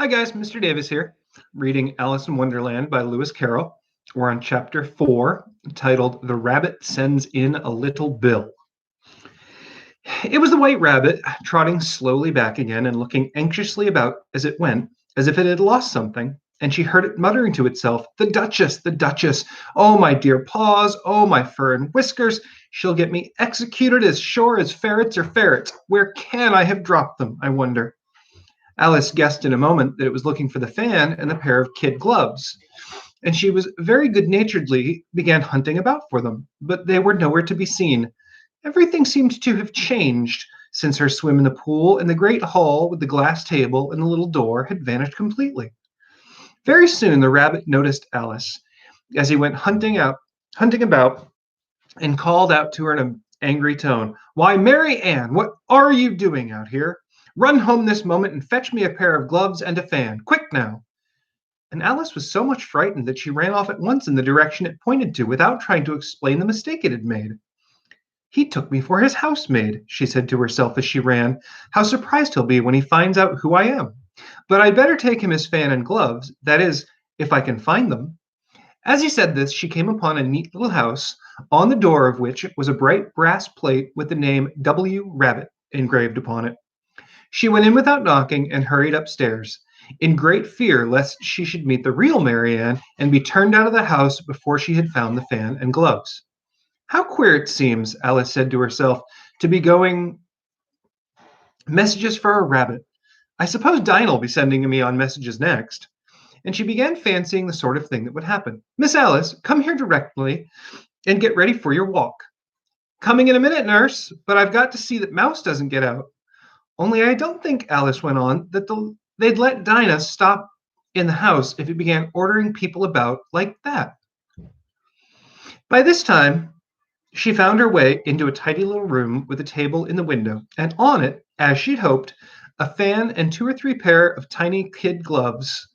Hi guys, Mr. Davis here, reading Alice in Wonderland by Lewis Carroll. We're on chapter 4, titled The Rabbit Sends in a Little Bill. It was the White Rabbit, trotting slowly back again and looking anxiously about as it went, as if it had lost something, and she heard it muttering to itself, "The Duchess, the Duchess! Oh, my dear paws! Oh, my fur and whiskers! She'll get me executed as sure as ferrets are ferrets! Where can I have dropped them, I wonder?" Alice guessed in a moment that it was looking for the fan and a pair of kid gloves, and she was very good naturedly began hunting about for them, but they were nowhere to be seen. Everything seemed to have changed since her swim in the pool, and the great hall with the glass table and the little door had vanished completely. Very soon the rabbit noticed Alice as he went hunting about, and called out to her in an angry tone, "Why, Mary Ann, what are you doing out here? Run home this moment and fetch me a pair of gloves and a fan. Quick now!" And Alice was so much frightened that she ran off at once in the direction it pointed to without trying to explain the mistake it had made. "He took me for his housemaid," she said to herself as she ran. "How surprised he'll be when he finds out who I am. But I'd better take him his fan and gloves, that is, if I can find them." As he said this, she came upon a neat little house, on the door of which was a bright brass plate with the name W. Rabbit engraved upon it. She went in without knocking and hurried upstairs, in great fear lest she should meet the real Marianne and be turned out of the house before she had found the fan and gloves. "How queer it seems," Alice said to herself, "to be going messages for a rabbit. I suppose Dinah'll be sending me on messages next." And she began fancying the sort of thing that would happen. "Miss Alice, come here directly and get ready for your walk." "Coming in a minute, nurse, but I've got to see that Mouse doesn't get out." "Only I don't think," Alice went on, "that they'd let Dinah stop in the house if it began ordering people about like that." By this time, she found her way into a tidy little room with a table in the window, and on it, as she'd hoped, a fan and two or three pair of tiny kid gloves.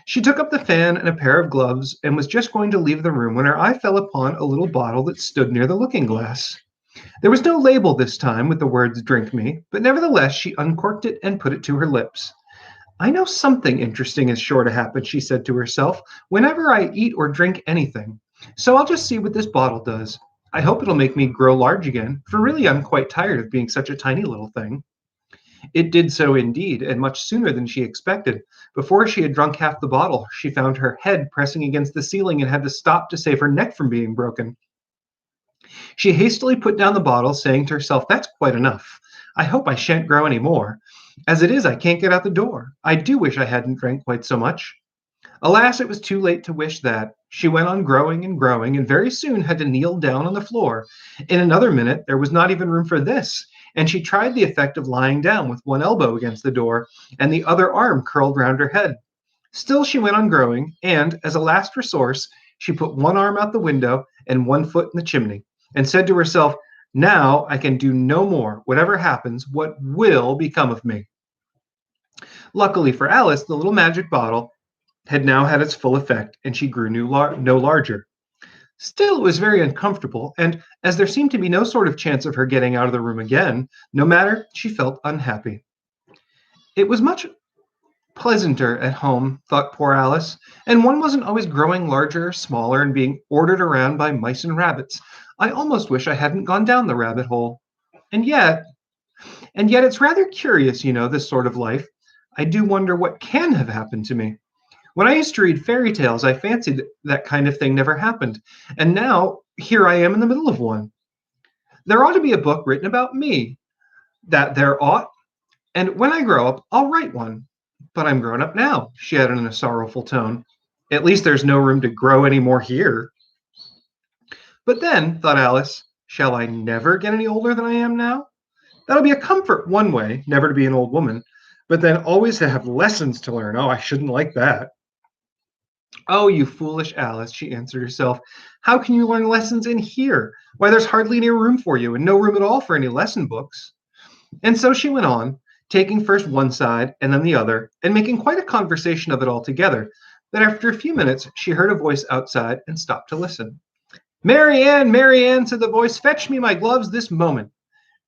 She took up the fan and a pair of gloves and was just going to leave the room when her eye fell upon a little bottle that stood near the looking glass. There was no label this time with the words "Drink me," but nevertheless she uncorked it and put it to her lips. "I know something interesting is sure to happen," she said to herself, "whenever I eat or drink anything. So I'll just see what this bottle does. I hope it'll make me grow large again, for really I'm quite tired of being such a tiny little thing." It did so indeed, and much sooner than she expected. Before she had drunk half the bottle, she found her head pressing against the ceiling and had to stop to save her neck from being broken. She hastily put down the bottle, saying to herself, "That's quite enough. I hope I shan't grow any more. As it is, I can't get out the door. I do wish I hadn't drank quite so much." Alas, it was too late to wish that. She went on growing and growing, and very soon had to kneel down on the floor. In another minute, there was not even room for this, and she tried the effect of lying down with one elbow against the door and the other arm curled round her head. Still she went on growing, and, as a last resource, she put one arm out the window and one foot in the chimney, and said to herself, "Now I can do no more. Whatever happens, what will become of me?" Luckily for Alice, the little magic bottle had now had its full effect, and she grew no larger. Still, it was very uncomfortable, and as there seemed to be no sort of chance of her getting out of the room again, no matter, she felt unhappy. It was much pleasanter at home, thought poor Alice, and one wasn't always growing larger or smaller and being ordered around by mice and rabbits. I almost wish I hadn't gone down the rabbit hole. And yet, and yet it's rather curious, this sort of life. I do wonder what can have happened to me. When I used to read fairy tales, I fancied that kind of thing never happened. And now, here I am in the middle of one. There ought to be a book written about me. That there ought. And when I grow up, I'll write one. But I'm grown up now, she added in a sorrowful tone. At least there's no room to grow any more here. But then, thought Alice, shall I never get any older than I am now? That'll be a comfort one way, never to be an old woman, but then always to have lessons to learn. Oh, I shouldn't like that. "Oh, you foolish Alice," she answered herself. "How can you learn lessons in here? Why, there's hardly any room for you, and no room at all for any lesson books." And so she went on, taking first one side and then the other, and making quite a conversation of it altogether. But after a few minutes, she heard a voice outside and stopped to listen. "Marianne, Marianne," said the voice, "fetch me my gloves this moment."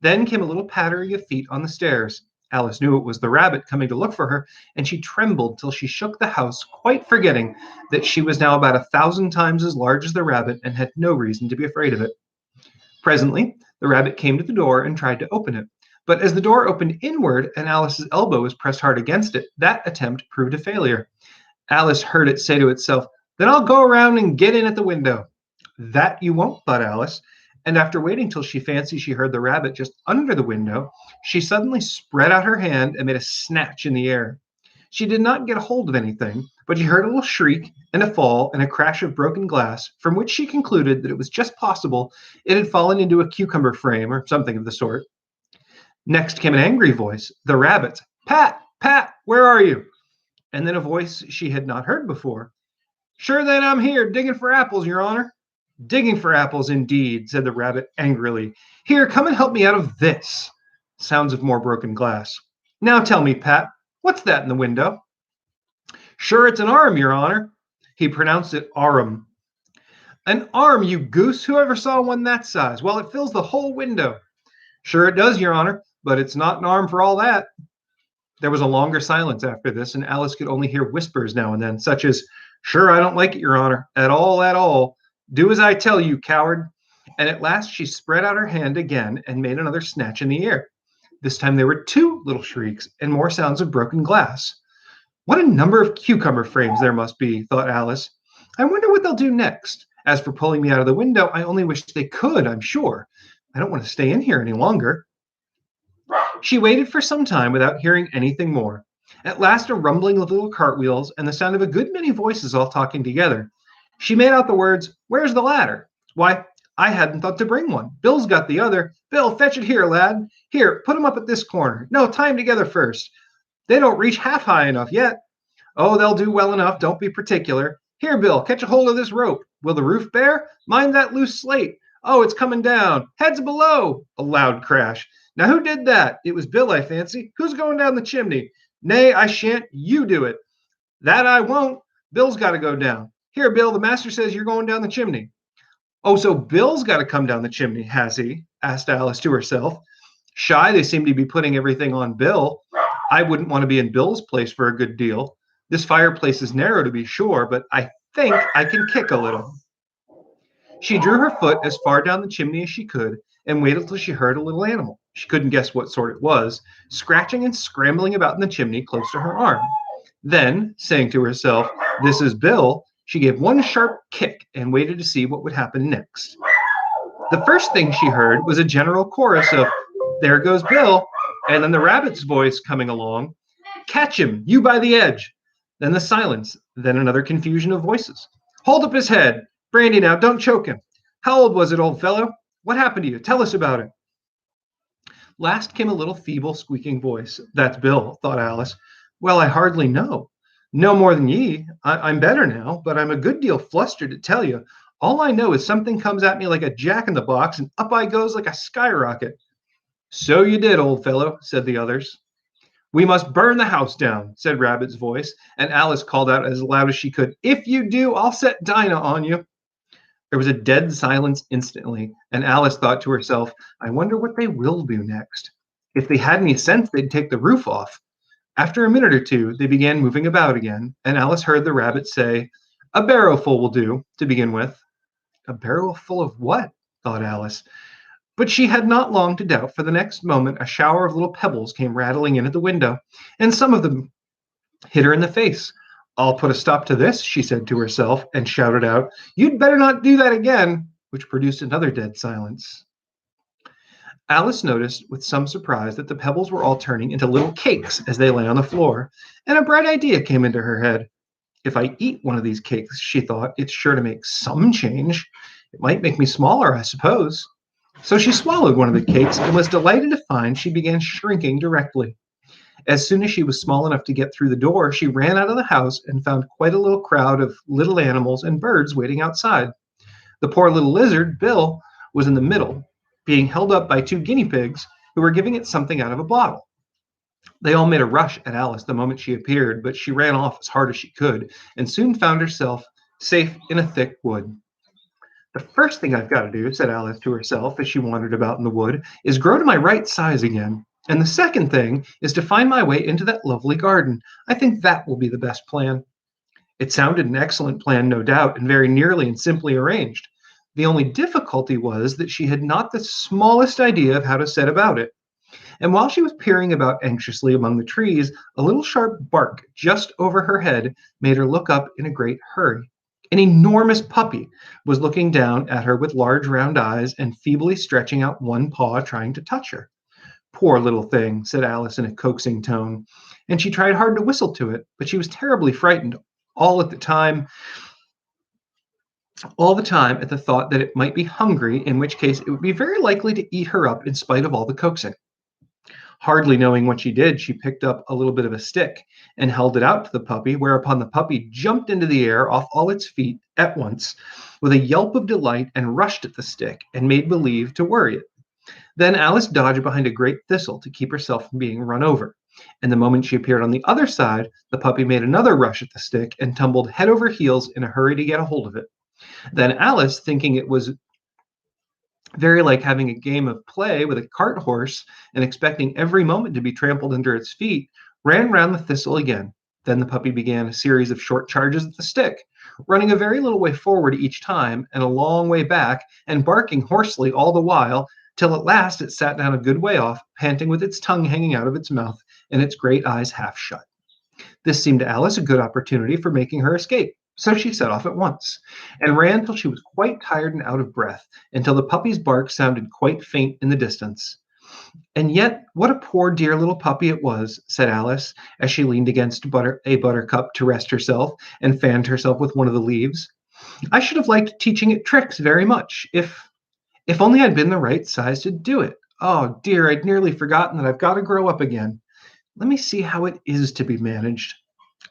Then came a little pattering of feet on the stairs. Alice knew it was the rabbit coming to look for her, and she trembled till she shook the house, quite forgetting that she was now about 1,000 times as large as the rabbit and had no reason to be afraid of it. Presently, the rabbit came to the door and tried to open it. But as the door opened inward and Alice's elbow was pressed hard against it, that attempt proved a failure. Alice heard it say to itself, "Then I'll go around and get in at the window." "That you won't," thought Alice, and after waiting till she fancied she heard the rabbit just under the window, she suddenly spread out her hand and made a snatch in the air. She did not get a hold of anything, but she heard a little shriek and a fall and a crash of broken glass, from which she concluded that it was just possible it had fallen into a cucumber frame or something of the sort. Next came an angry voice, the rabbit's. "Pat, Pat, where are you?" And then a voice she had not heard before. "Sure then I'm here, digging for apples, your honor." "Digging for apples, indeed," said the rabbit angrily. "Here, come and help me out of this." Sounds of more broken glass. "Now tell me, Pat, what's that in the window?" "Sure, it's an arm, your honor." He pronounced it arum. "An arm, you goose! Who ever saw one that size? Well, it fills the whole window." "Sure it does, your honor, but it's not an arm for all that." There was a longer silence after this, and Alice could only hear whispers now and then, such as, "Sure, I don't like it, your honor, at all, at all. Do as I tell you, coward." And at last she spread out her hand again and made another snatch in the air. This time there were two little shrieks and more sounds of broken glass. "What a number of cucumber frames there must be," thought Alice. "I wonder what they'll do next. As for pulling me out of the window, I only wish they could, I'm sure. I don't want to stay in here any longer." She waited for some time without hearing anything more. At last, a rumbling of little cartwheels and the sound of a good many voices all talking together. She made out the words, "Where's the ladder? Why, I hadn't thought to bring one. Bill's got the other. Bill, fetch it here, lad. Here, put 'em up at this corner. No, tie 'em together first. They don't reach half high enough yet. Oh, they'll do well enough. Don't be particular. Here, Bill, catch a hold of this rope. Will the roof bear? Mind that loose slate. Oh, it's coming down. Heads below." A loud crash. "Now who did that? It was Bill, I fancy. Who's going down the chimney?" "Nay, I shan't. You do it." "That I won't. Bill's got to go down. Here, Bill, the master says you're going down the chimney." "Oh, so Bill's got to come down the chimney, has he?" asked Alice to herself. Shy, they seem to be putting everything on Bill. I wouldn't want to be in Bill's place for a good deal. This fireplace is narrow, to be sure, but I think I can kick a little. She drew her foot as far down the chimney as she could and waited till she heard a little animal, she couldn't guess what sort it was, scratching and scrambling about in the chimney close to her arm. Then, saying to herself, "This is Bill," she gave one sharp kick and waited to see what would happen next. The first thing she heard was a general chorus of, "There goes Bill," and then the rabbit's voice coming along, "Catch him, you by the edge." Then the silence, then another confusion of voices. "Hold up his head. Brandy now, don't choke him. How old was it, old fellow? What happened to you? Tell us about it." Last came a little feeble squeaking voice. "That's Bill," thought Alice. "Well, I hardly know. No more than ye. I'm better now, but I'm a good deal flustered to tell you. All I know is something comes at me like a jack-in-the-box, and up I goes like a skyrocket." "So you did, old fellow," said the others. "We must burn the house down," said Rabbit's voice, and Alice called out as loud as she could, "If you do, I'll set Dinah on you." There was a dead silence instantly, and Alice thought to herself, "I wonder what they will do next. If they had any sense, they'd take the roof off." After a minute or two, they began moving about again, and Alice heard the rabbit say, "A barrowful will do, to begin with." A barrowful of what? thought Alice. But she had not long to doubt, for the next moment a shower of little pebbles came rattling in at the window, and some of them hit her in the face. "I'll put a stop to this," she said to herself, and shouted out, "You'd better not do that again," which produced another dead silence. Alice noticed with some surprise that the pebbles were all turning into little cakes as they lay on the floor, and a bright idea came into her head. "If I eat one of these cakes," she thought, "it's sure to make some change. It might make me smaller, I suppose." So she swallowed one of the cakes and was delighted to find she began shrinking directly. As soon as she was small enough to get through the door, she ran out of the house and found quite a little crowd of little animals and birds waiting outside. The poor little lizard, Bill, was in the middle, being held up by two guinea pigs who were giving it something out of a bottle. They all made a rush at Alice the moment she appeared, but she ran off as hard as she could and soon found herself safe in a thick wood. "The first thing I've got to do," said Alice to herself as she wandered about in the wood, "is grow to my right size again. And the second thing is to find my way into that lovely garden. I think that will be the best plan." It sounded an excellent plan, no doubt, and very nearly and simply arranged. The only difficulty was that she had not the smallest idea of how to set about it. And while she was peering about anxiously among the trees, a little sharp bark just over her head made her look up in a great hurry. An enormous puppy was looking down at her with large round eyes and feebly stretching out one paw, trying to touch her. "Poor little thing," said Alice in a coaxing tone, and she tried hard to whistle to it, but she was terribly frightened all at the time, all the time at the thought that it might be hungry, in which case it would be very likely to eat her up in spite of all the coaxing. Hardly knowing what she did, she picked up a little bit of a stick and held it out to the puppy, whereupon the puppy jumped into the air off all its feet at once with a yelp of delight and rushed at the stick and made believe to worry it. Then Alice dodged behind a great thistle to keep herself from being run over. And the moment she appeared on the other side, the puppy made another rush at the stick and tumbled head over heels in a hurry to get a hold of it. Then Alice, thinking it was very like having a game of play with a cart horse and expecting every moment to be trampled under its feet, ran round the thistle again. Then the puppy began a series of short charges at the stick, running a very little way forward each time and a long way back, and barking hoarsely all the while, till at last it sat down a good way off, panting with its tongue hanging out of its mouth and its great eyes half shut. This seemed to Alice a good opportunity for making her escape. So she set off at once, and ran till she was quite tired and out of breath, until the puppy's bark sounded quite faint in the distance. "And yet, what a poor dear little puppy it was," said Alice, as she leaned against a buttercup to rest herself, and fanned herself with one of the leaves. "I should have liked teaching it tricks very much, if only I'd been the right size to do it. Oh dear, I'd nearly forgotten that I've got to grow up again. Let me see how it is to be managed.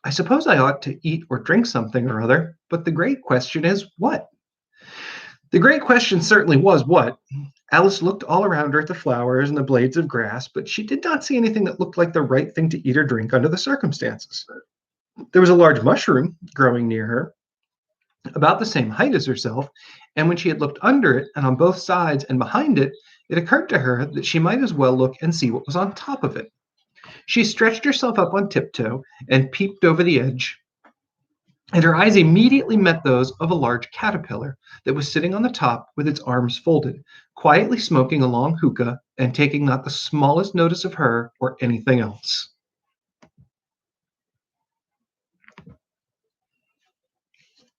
I suppose I ought to eat or drink something or other, but the great question is what?" The great question certainly was what. Alice looked all around her at the flowers and the blades of grass, but she did not see anything that looked like the right thing to eat or drink under the circumstances. There was a large mushroom growing near her, about the same height as herself, and when she had looked under it and on both sides and behind it, it occurred to her that she might as well look and see what was on top of it. She stretched herself up on tiptoe and peeped over the edge, and her eyes immediately met those of a large caterpillar that was sitting on the top with its arms folded, quietly smoking a long hookah and taking not the smallest notice of her or anything else.